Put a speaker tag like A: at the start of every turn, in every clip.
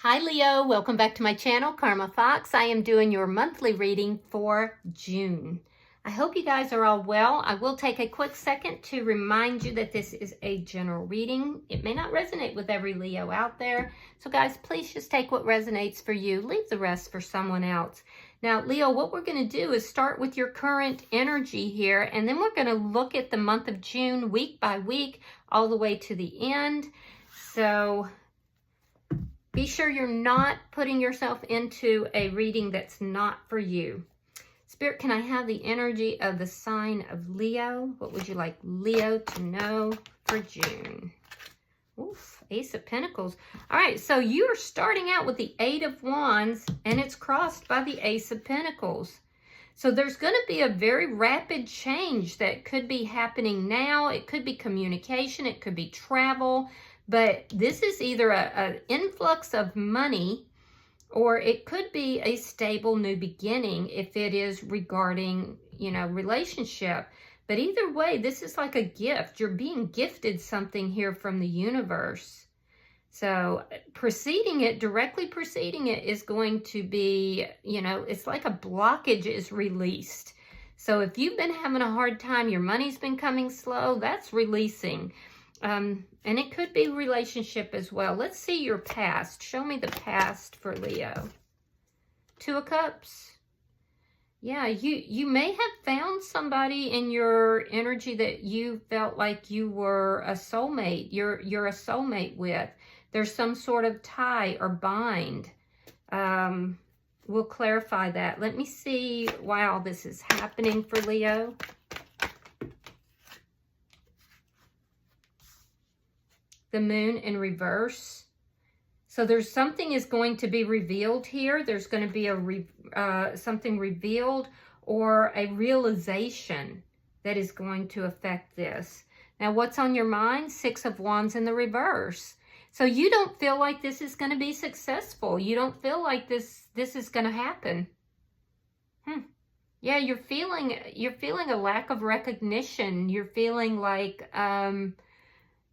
A: Hi Leo, welcome back to my channel, Karma Fox. I am doing your monthly reading for June. I hope you guys are all well. I will take a quick second to remind you that this is a general reading. It may not resonate with every Leo out there. So guys, please just take what resonates for you. Leave the rest for someone else. Now, Leo, what we're going to do is start with your current energy here, and then we're going to look at the month of June week by week all the way to the end. So be sure you're not putting yourself into a reading that's not for you. Spirit, can I have the energy of the sign of Leo? What would you like Leo to know for June? Oof, Ace of Pentacles. All right, so you're starting out with the Eight of Wands, and it's crossed by the Ace of Pentacles. So there's going to be a very rapid change that could be happening now. It could be communication. It could be travel. But this is either an influx of money, or it could be a stable new beginning if it is regarding, relationship. But either way, this is like a gift. You're being gifted something here from the universe. So directly preceding it is going to be, it's like a blockage is released. So if you've been having a hard time, your money's been coming slow, that's releasing. And it could be relationship as well. Let's see your past. Show me the past for Leo. Two of Cups. Yeah, you may have found somebody in your energy that you felt like you were a soulmate. You're a soulmate with. There's some sort of tie or bind. We'll clarify that. Let me see why all this is happening for Leo. The Moon in reverse. So there's something is going to be revealed here. There's going to be something revealed or a realization that is going to affect this. Now, what's on your mind? Six of Wands in the reverse. So you don't feel like this is going to be successful. You don't feel like this is going to happen. Yeah, you're feeling a lack of recognition. You're feeling like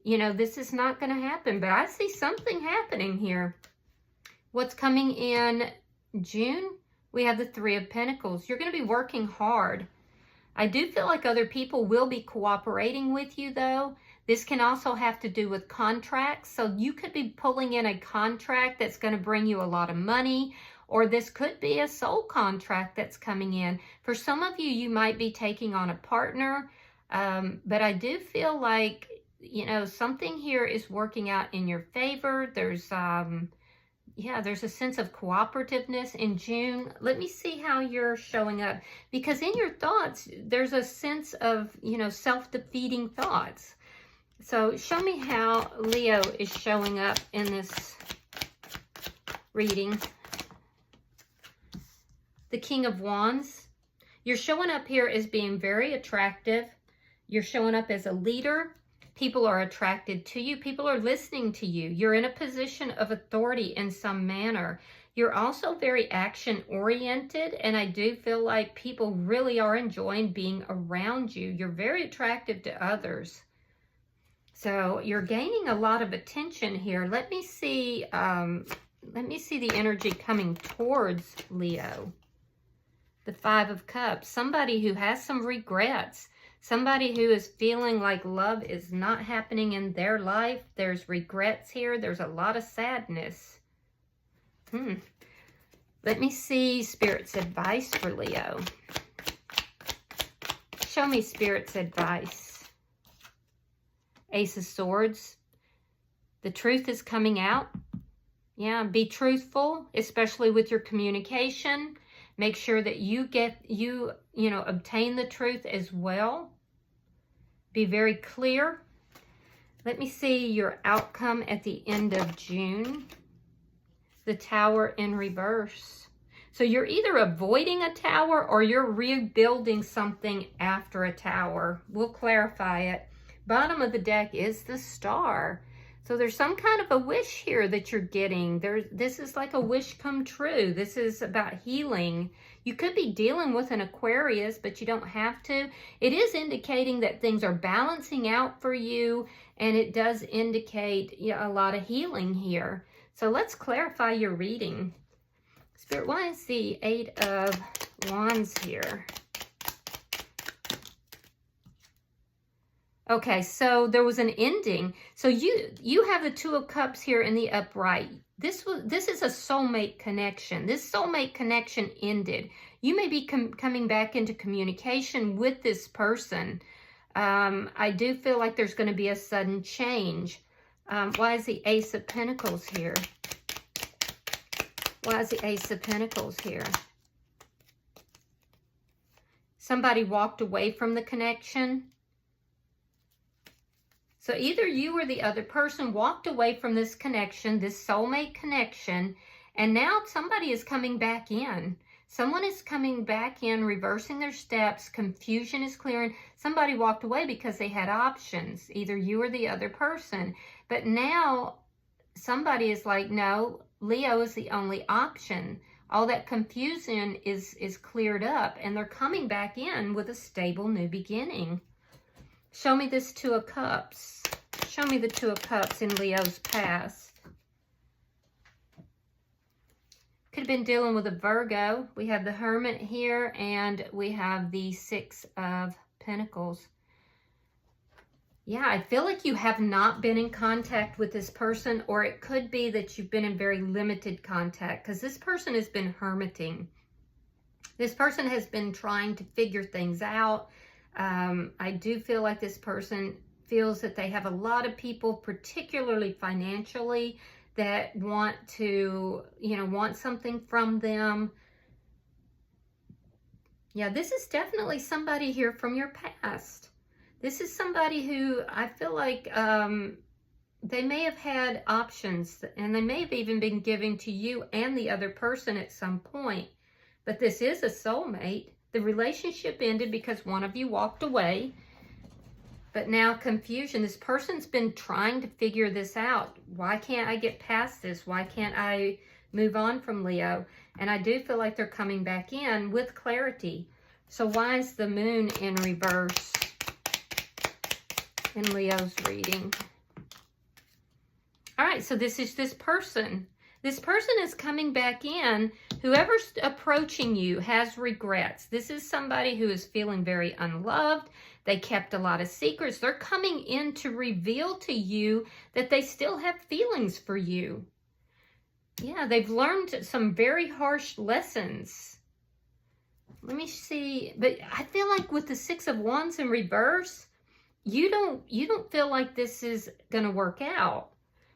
A: this is not going to happen, but I see something happening here. What's coming in June? We have the Three of Pentacles. You're going to be working hard. I do feel like other people will be cooperating with you, though. This can also have to do with contracts. So you could be pulling in a contract that's going to bring you a lot of money, or this could be a soul contract that's coming in. For some of you, you might be taking on a partner, but I do feel like something here is working out in your favor. There's a sense of cooperativeness in June. Let me see how you're showing up, because in your thoughts, there's a sense of, self-defeating thoughts. So show me how Leo is showing up in this reading. The King of Wands. You're showing up here as being very attractive. You're showing up as a leader. People are attracted to you. People are listening to you. You're in a position of authority in some manner. You're also very action-oriented, and I do feel like people really are enjoying being around you. You're very attractive to others. So you're gaining a lot of attention here. Let me see the energy coming towards Leo. The Five of Cups. Somebody who has some regrets. Somebody who is feeling like love is not happening in their life. There's regrets here. There's a lot of sadness. Let me see Spirit's advice for Leo. Show me Spirit's advice. Ace of Swords. The truth is coming out. Yeah, be truthful, especially with your communication. Make sure that you obtain the truth as well. Be very clear. Let me see your outcome at the end of June. The Tower in reverse. So you're either avoiding a tower or you're rebuilding something after a tower. We'll clarify it. Bottom of the deck is the Star. So there's some kind of a wish here that you're getting. This is like a wish come true. This is about healing. You could be dealing with an Aquarius, but you don't have to. It is indicating that things are balancing out for you, and it does indicate a lot of healing here. So let's clarify your reading. Spirit, why is the 8 of Wands here? Okay, so there was an ending. So you have the 2 of Cups here in the upright. This is a soulmate connection. This soulmate connection ended. You may be coming back into communication with this person. I do feel like there's going to be a sudden change. Why is the Ace of Pentacles here? Why is the Ace of Pentacles here? Somebody walked away from the connection. So either you or the other person walked away from this connection, this soulmate connection, and now somebody is coming back in. Someone is coming back in, reversing their steps. Confusion is clearing. Somebody walked away because they had options, either you or the other person. But now somebody is like, no, Leo is the only option. All that confusion is cleared up, and they're coming back in with a stable new beginning. Show me this 2 of Cups. Show me the 2 of Cups in Leo's past. Could have been dealing with a Virgo. We have the Hermit here, and we have the 6 of Pentacles. Yeah, I feel like you have not been in contact with this person, or it could be that you've been in very limited contact, because this person has been hermiting. This person has been trying to figure things out. I do feel like this person feels that they have a lot of people, particularly financially, that want to, want something from them. Yeah, this is definitely somebody here from your past. This is somebody who I feel like they may have had options, and they may have even been giving to you and the other person at some point. But this is a soulmate. The relationship ended because one of you walked away. But now confusion. This person's been trying to figure this out. Why can't I get past this? Why can't I move on from Leo? And I do feel like they're coming back in with clarity. So why is the Moon in reverse in Leo's reading? All right, so this is this person. This person is coming back in. Whoever's approaching you has regrets. This is somebody who is feeling very unloved. They kept a lot of secrets. They're coming in to reveal to you that they still have feelings for you. Yeah, they've learned some very harsh lessons. Let me see. But I feel like with the 6 of Wands in reverse, you don't feel like this is going to work out.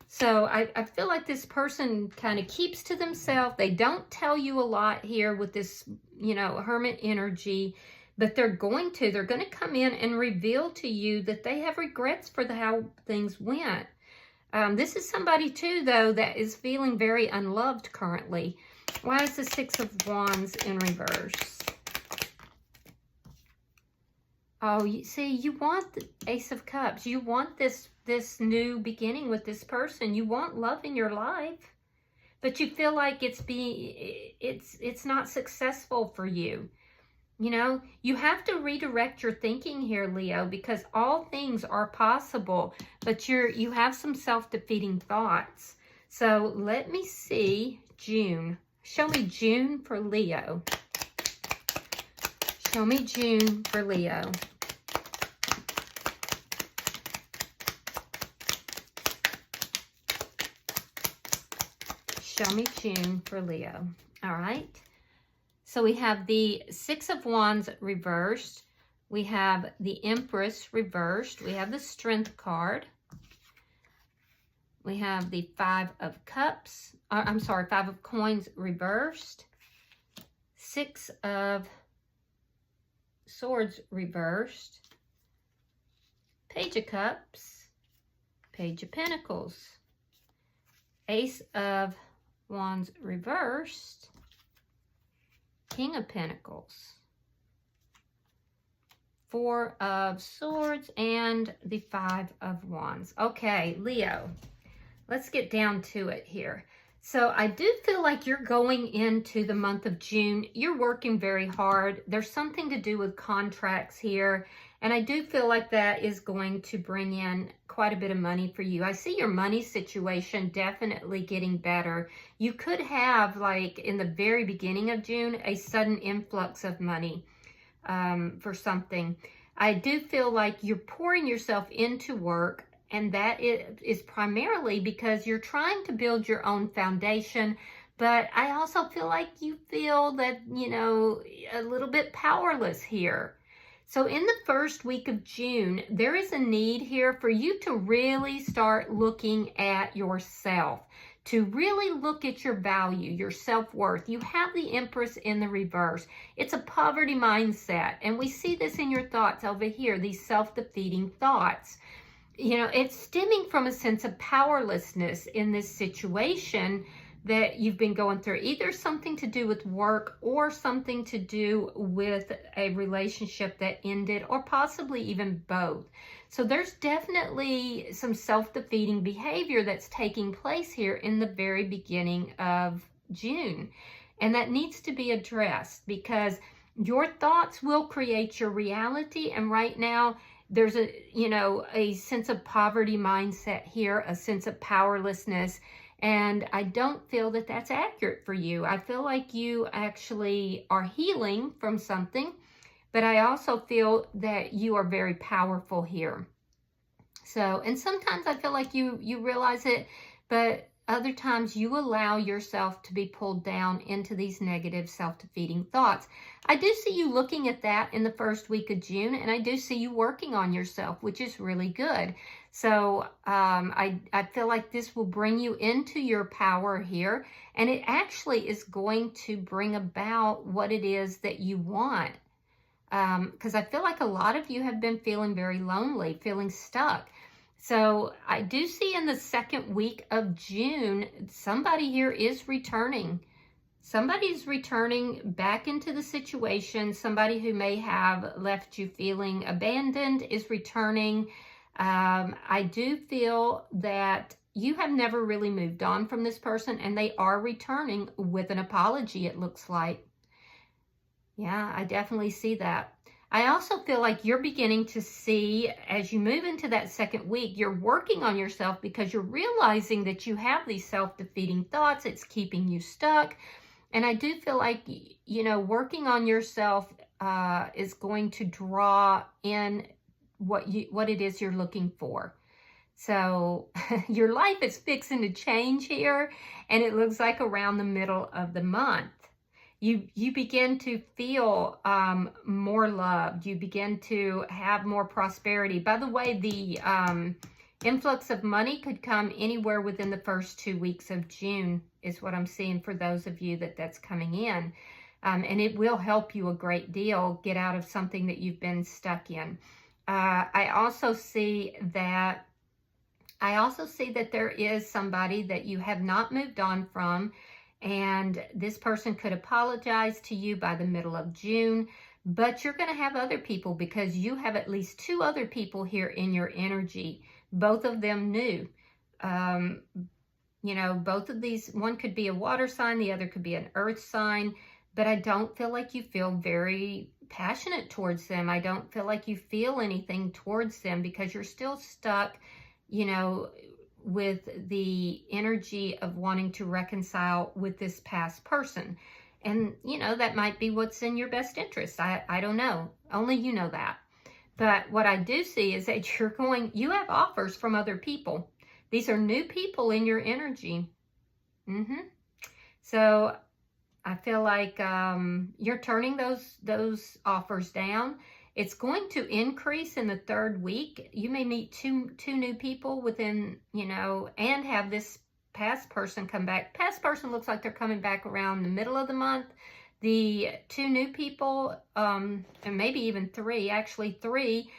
A: So I feel like this person kind of keeps to themselves. They don't tell you a lot here with this, hermit energy, but they're going to come in and reveal to you that they have regrets for how things went. This is somebody too, though, that is feeling very unloved currently. Why is the 6 of Wands in reverse? Oh, you see, you want the Ace of Cups. You want this new beginning with this person. You want love in your life, but you feel like it's not successful for you. You have to redirect your thinking here, Leo, because all things are possible, but you have some self-defeating thoughts. So let me see June. Show me June for Leo. Show me June for Leo. Show me June for Leo. All right. So we have the 6 of Wands reversed. We have the Empress reversed. We have the Strength card. We have the 5 of Cups. I'm sorry, 5 of Coins reversed. 6 of Swords reversed. Page of Cups. Page of Pentacles. Ace of Wands reversed. King of Pentacles. 4 of Swords and the 5 of Wands. Okay, Leo, let's get down to it here. So I do feel like you're going into the month of June. You're working very hard. There's something to do with contracts here. And I do feel like that is going to bring in quite a bit of money for you. I see your money situation definitely getting better. You could have, like in the very beginning of June, a sudden influx of money for something. I do feel like you're pouring yourself into work, and that is primarily because you're trying to build your own foundation. But I also feel like you feel that, you know, a little bit powerless here. So in the first week of June, there is a need here for you to really start looking at yourself, to really look at your value, your self-worth. You have the Empress in the reverse. It's a poverty mindset. And we see this in your thoughts over here, these self-defeating thoughts. You know, it's stemming from a sense of powerlessness in this situation that you've been going through, either something to do with work or something to do with a relationship that ended, or possibly even both. So there's definitely some self-defeating behavior that's taking place here in the very beginning of June. And that needs to be addressed, because your thoughts will create your reality. And right now, there's a sense of poverty mindset here, a sense of powerlessness. And I don't feel that that's accurate for you. I feel like you actually are healing from something, but I also feel that you are very powerful here. So, and sometimes I feel like you realize it, but other times you allow yourself to be pulled down into these negative self-defeating thoughts. I do see you looking at that in the first week of June, and I do see you working on yourself, which is really good. So I feel like this will bring you into your power here, and it actually is going to bring about what it is that you want. Because I feel like a lot of you have been feeling very lonely, feeling stuck. So I do see in the second week of June, somebody here is returning. Somebody's returning back into the situation. Somebody who may have left you feeling abandoned is returning. I do feel that you have never really moved on from this person, and they are returning with an apology, it looks like. Yeah, I definitely see that. I also feel like you're beginning to see, as you move into that second week, you're working on yourself because you're realizing that you have these self-defeating thoughts. It's keeping you stuck. And I do feel like, you know, working on yourself is going to draw in what it is you're looking for. So your life is fixing to change here, and it looks like around the middle of the month. You begin to feel more loved. You begin to have more prosperity. By the way, the influx of money could come anywhere within the first 2 weeks of June, is what I'm seeing for those of you that's coming in. And it will help you a great deal get out of something that you've been stuck in. I also see that there is somebody that you have not moved on from, and this person could apologize to you by the middle of June, but you're going to have other people, because you have at least 2 other people here in your energy, both of them new. You know, both of these, one could be a water sign, the other could be an earth sign, but I don't feel like you feel very passionate towards them. I don't feel like you feel anything towards them, because you're still stuck, you know, with the energy of wanting to reconcile with this past person. And, you know, that might be what's in your best interest. I don't know. Only you know that. But what I do see is that you have offers from other people. These are new people in your energy. So I feel like you're turning those offers down. It's going to increase in the third week. You may meet two new people within, you know, and have this past person come back. Past person looks like they're coming back around the middle of the month. The 2 new people, and maybe even 3, actually 3,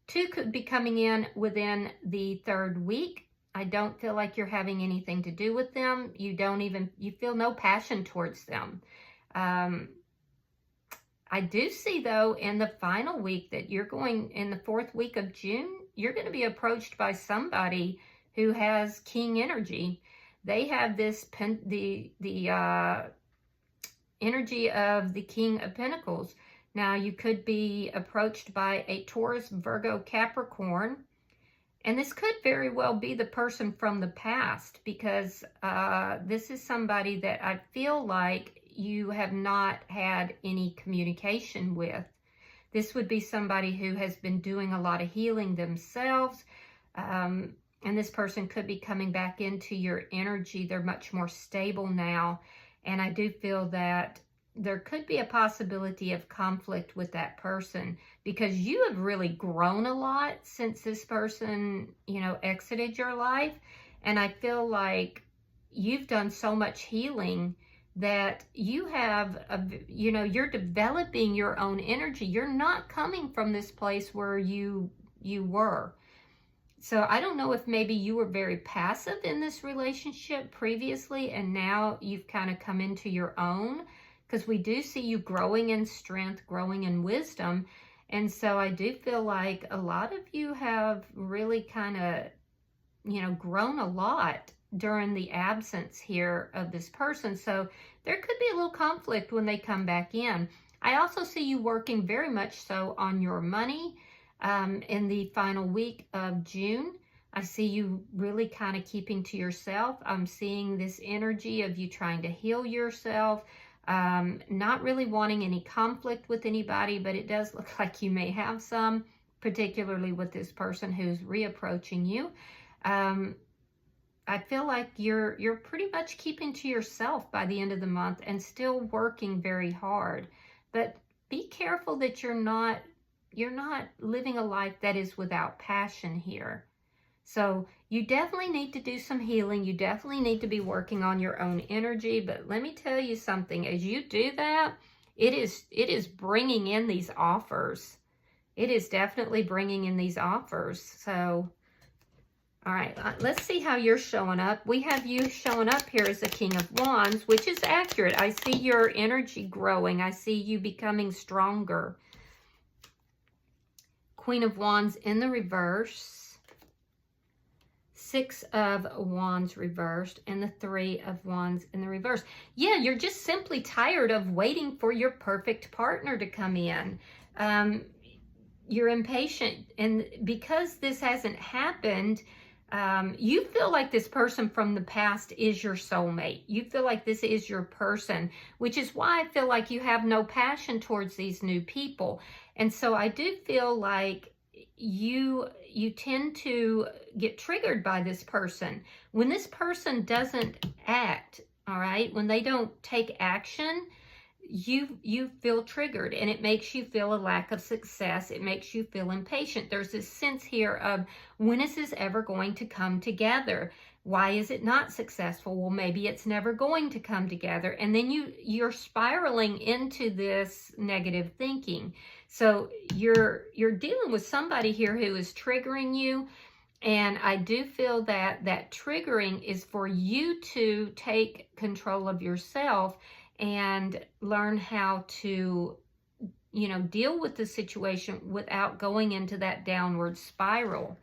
A: 2 could be coming in within the third week. I don't feel like you're having anything to do with them. You feel no passion towards them. I do see, though, in the final week that you're going, in the 4th week of June, you're going to be approached by somebody who has king energy. They have this, the energy of the King of Pentacles. Now, you could be approached by a Taurus, Virgo, Capricorn, and this could very well be the person from the past, because this is somebody that I feel like you have not had any communication with. This would be somebody who has been doing a lot of healing themselves, and this person could be coming back into your energy. They're much more stable now, and I do feel that there could be a possibility of conflict with that person, because you have really grown a lot since this person, you know, exited your life. And I feel like you've done so much healing that you have, you know, you're developing your own energy. You're not coming from this place where you were. So I don't know if maybe you were very passive in this relationship previously, and now you've kind of come into your own, because we do see you growing in strength, growing in wisdom. And so I do feel like a lot of you have really kind of, you know, grown a lot during the absence here of this person. So there could be a little conflict when they come back in. I also see you working very much so on your money in the final week of June. I see you really kind of keeping to yourself. I'm seeing this energy of you trying to heal yourself, not really wanting any conflict with anybody, but it does look like you may have some, particularly with this person who's reapproaching you. I feel like you're pretty much keeping to yourself by the end of the month and still working very hard. But be careful that you're not living a life that is without passion here. So you definitely need to do some healing. You definitely need to be working on your own energy. But let me tell you something. As you do that, it is bringing in these offers. It is definitely bringing in these offers. So, all right, let's see how you're showing up. We have you showing up here as the King of Wands, which is accurate. I see your energy growing. I see you becoming stronger. Queen of Wands in the reverse. Six of Wands reversed, and the Three of Wands in the reverse. Yeah, you're just simply tired of waiting for your perfect partner to come in. You're impatient, and because this hasn't happened, you feel like this person from the past is your soulmate. You feel like this is your person, which is why I feel like you have no passion towards these new people. And so I do feel like you tend to get triggered by this person. When this person doesn't act, all right, when they don't take action, you feel triggered, and it makes you feel a lack of success. It makes you feel impatient. There's this sense here of, when is this ever going to come together? Why is it not successful? Well, maybe it's never going to come together. And then you're spiraling into this negative thinking. So you're dealing with somebody here who is triggering you. And I do feel that that triggering is for you to take control of yourself and learn how to, you know, deal with the situation without going into that downward spiral.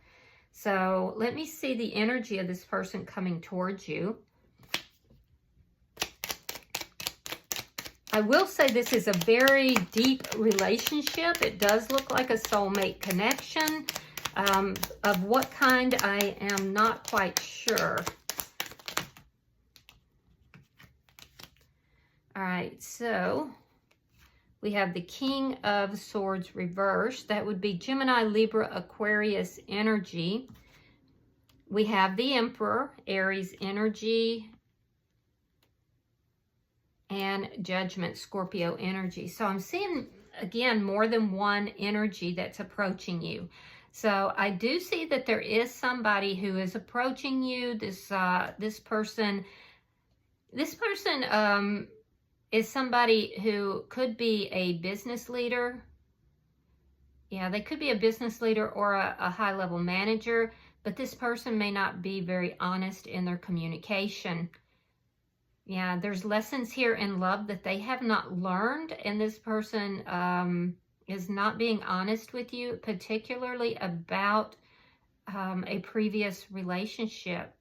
A: So let me see the energy of this person coming towards you. I will say this is a very deep relationship. It does look like a soulmate connection. Of what kind, I am not quite sure. All right, so we have the King of Swords reversed. That would be Gemini, Libra, Aquarius energy. We have the Emperor, Aries energy, and Judgment, Scorpio energy. So I'm seeing, again, more than one energy that's approaching you. So I do see that there is somebody who is approaching you. This person is somebody who could be a business leader. Yeah, they could be a business leader or a high-level manager, but this person may not be very honest in their communication. Yeah, there's lessons here in love that they have not learned, and this person is not being honest with you, particularly about a previous relationship.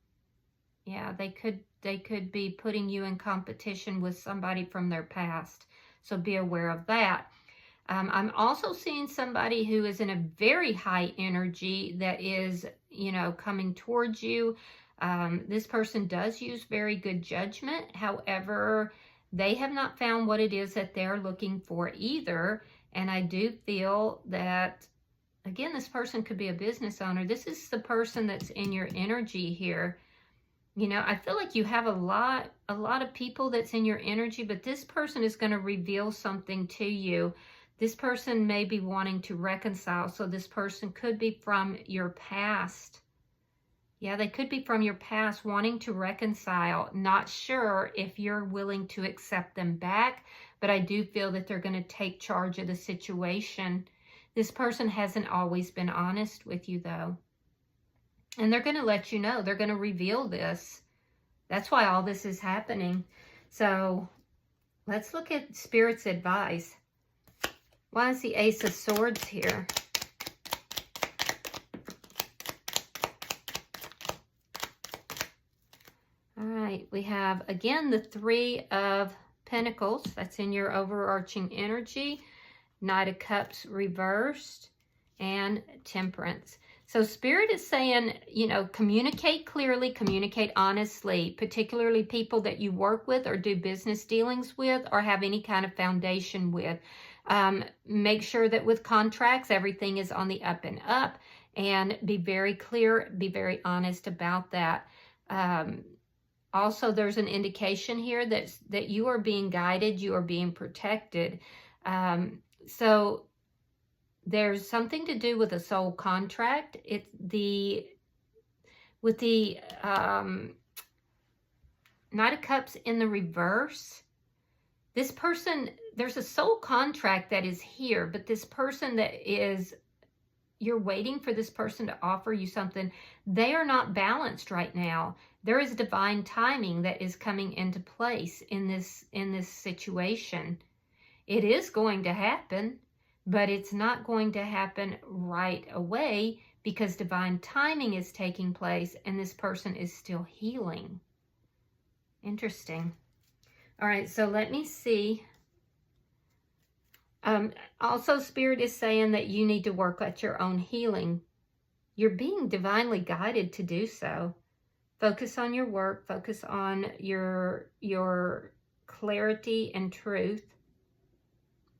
A: Yeah, they could be putting you in competition with somebody from their past. So be aware of that. I'm also seeing somebody who is in a very high energy that is, you know, coming towards you. This person does use very good judgment. However, they have not found what it is that they're looking for either. And I do feel that, again, this person could be a business owner. This is the person that's in your energy here. You know, I feel like you have a lot of people that's in your energy, but this person is going to reveal something to you. This person may be wanting to reconcile. So this person could be from your past. Yeah, they could be from your past wanting to reconcile. Not sure if you're willing to accept them back, but I do feel that they're going to take charge of the situation. This person hasn't always been honest with you, though. And they're going to let you know. They're going to reveal this. That's why all this is happening. So let's look at Spirit's advice. Why is the Ace of Swords here? All right, we have, again, the Three of Pentacles. That's in your overarching energy. Knight of Cups reversed, and Temperance. So Spirit is saying, you know, communicate clearly, communicate honestly, particularly people that you work with or do business dealings with or have any kind of foundation with. Make sure that with contracts, everything is on the up and up, and be very clear, be very honest about that. Also, there's an indication here that you are being guided, you are being protected. So there's something to do with a soul contract. It's with the Knight of Cups in the reverse. This person, there's a soul contract that is here, but this person that is, you're waiting for this person to offer you something. They are not balanced right now. There is divine timing that is coming into place in this situation. It is going to happen, but it's not going to happen right away because divine timing is taking place and this person is still healing. Interesting. All right, so let me see. Also, Spirit is saying that you need to work at your own healing. You're being divinely guided to do so. Focus on your work. Focus on your clarity and truth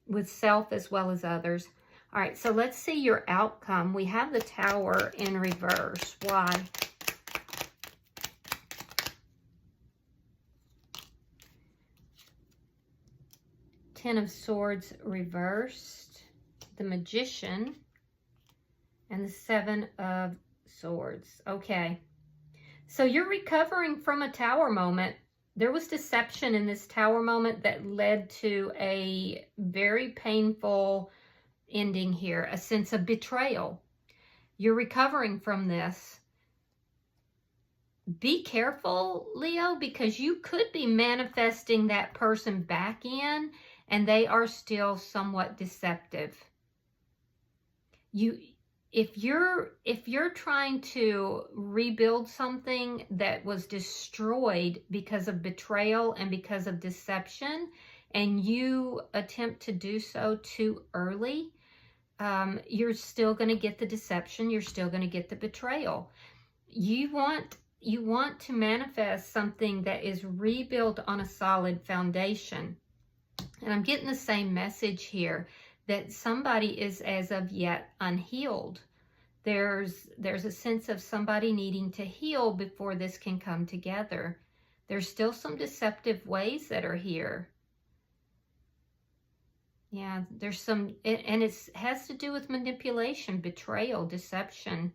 A: with self as well as others. All right, so let's see your outcome. We have the Tower in reverse. Why? Ten of Swords reversed, the Magician, and the Seven of Swords. Okay, so you're recovering from a Tower moment. There was deception in this Tower moment that led to a very painful ending here, a sense of betrayal. You're recovering from this. Be careful, Leo, because you could be manifesting that person back in and they are still somewhat deceptive. If you're trying to rebuild something that was destroyed because of betrayal and because of deception, and you attempt to do so too early, you're still going to get the deception. You're still going to get the betrayal. You want to manifest something that is rebuilt on a solid foundation. And I'm getting the same message here, that somebody is as of yet unhealed. There's a sense of somebody needing to heal before this can come together. There's still some deceptive ways that are here. Yeah, there's some, and it has to do with manipulation, betrayal, deception.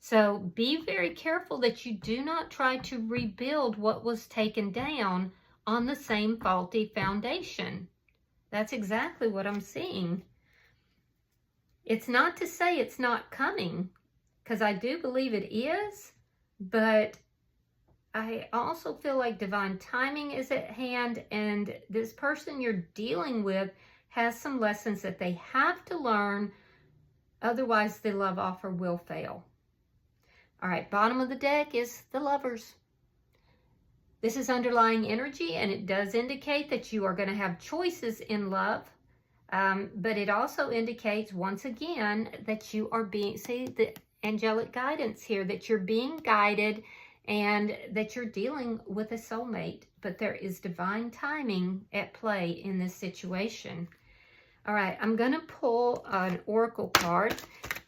A: So be very careful that you do not try to rebuild what was taken down on the same faulty foundation. That's exactly what I'm seeing. It's not to say it's not coming, because I do believe it is, but I also feel like divine timing is at hand, and this person you're dealing with has some lessons that they have to learn, otherwise the love offer will fail. All right, bottom of the deck is the Lovers. This is underlying energy, and it does indicate that you are going to have choices in love. But it also indicates, once again, that you are being, see the angelic guidance here, that you're being guided and that you're dealing with a soulmate. But there is divine timing at play in this situation. All right, I'm going to pull an oracle card.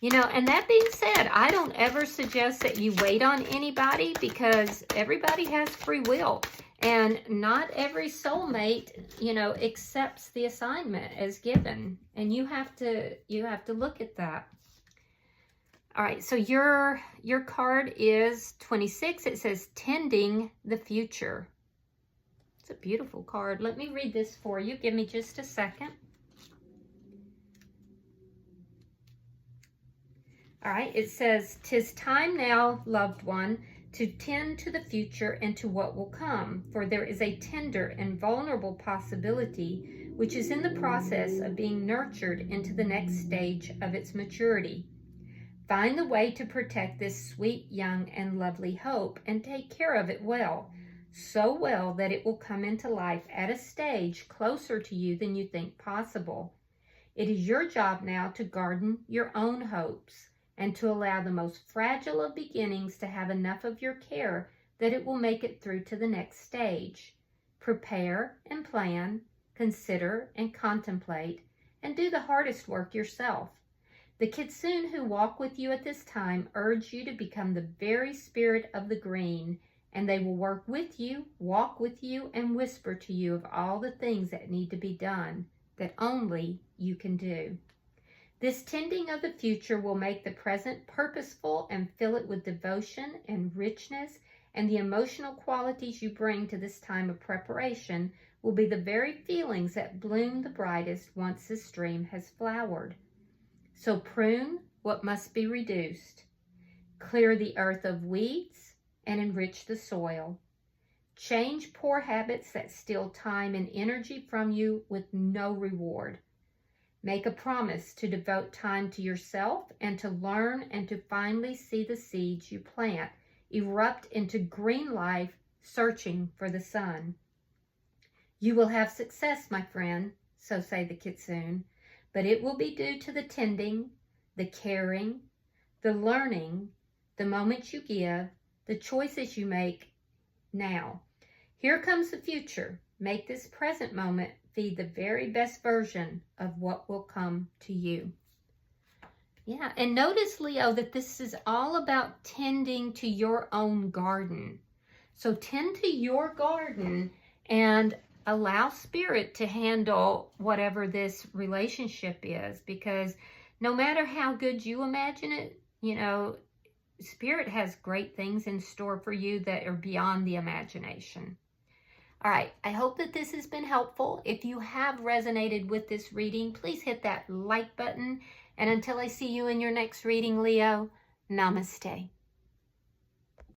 A: You know, and that being said, I don't ever suggest that you wait on anybody, because everybody has free will. And not every soulmate, you know, accepts the assignment as given. And you have to look at that. All right, so your card is 26. It says Tending the Future. It's a beautiful card. Let me read this for you. Give me just a second. All right, it says, "'Tis time now, loved one, to tend to the future and to what will come, for there is a tender and vulnerable possibility which is in the process of being nurtured into the next stage of its maturity. Find the way to protect this sweet, young, and lovely hope, and take care of it well, so well that it will come into life at a stage closer to you than you think possible. It is your job now to garden your own hopes, and to allow the most fragile of beginnings to have enough of your care that it will make it through to the next stage. Prepare and plan, consider and contemplate, and do the hardest work yourself. The kitsune who walk with you at this time urge you to become the very spirit of the green, and they will work with you, walk with you, and whisper to you of all the things that need to be done, that only you can do. This tending of the future will make the present purposeful and fill it with devotion and richness, and the emotional qualities you bring to this time of preparation will be the very feelings that bloom the brightest once this dream has flowered. So prune what must be reduced, clear the earth of weeds, and enrich the soil. Change poor habits that steal time and energy from you with no reward. Make a promise to devote time to yourself and to learn and to finally see the seeds you plant erupt into green life, searching for the sun. You will have success, my friend, so say the kitsune, but it will be due to the tending, the caring, the learning, the moments you give, the choices you make now. Here comes the future. Make this present moment feed the very best version of what will come to you." Yeah, and notice, Leo, that this is all about tending to your own garden. So tend to your garden and allow Spirit to handle whatever this relationship is, because no matter how good you imagine it, you know, Spirit has great things in store for you that are beyond the imagination. All right, I hope that this has been helpful. If you have resonated with this reading, please hit that like button. And until I see you in your next reading, Leo, namaste.